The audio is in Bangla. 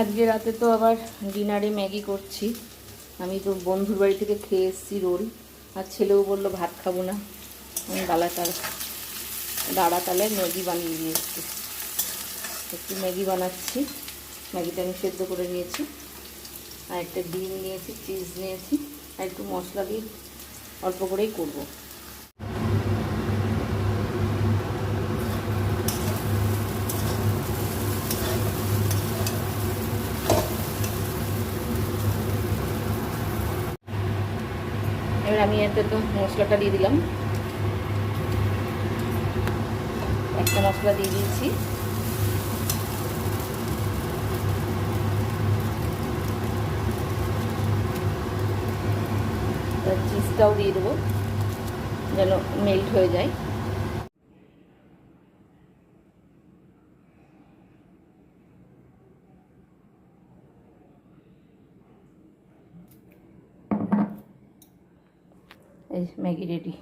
আজকে রাতে তো আবার ডিনারে ম্যাগি করছি। আমি তো বন্ধুর বাড়ি থেকে খেয়ে এসেছি রোল, আর ছেলেও বললো ভাত খাবো না। আমি দাঁড়া তালে ম্যাগি বানিয়ে দিয়ে এসছি। একটু ম্যাগি বানাচ্ছি। ম্যাগিটা আমি সেদ্ধ করে নিয়েছি, আর একটা ডিম নিয়েছি, চিজ নিয়েছি, আর একটু মশলা দিয়ে অল্প করেই করবো। এবার আমি এতে তো মশলাটা দিয়ে দিলাম, একটা মশলা দিয়ে দিয়েছি। চিজটাও দিয়ে দেবো যেন মেল্ট হয়ে যায়। এই ম্যাগি রেডি।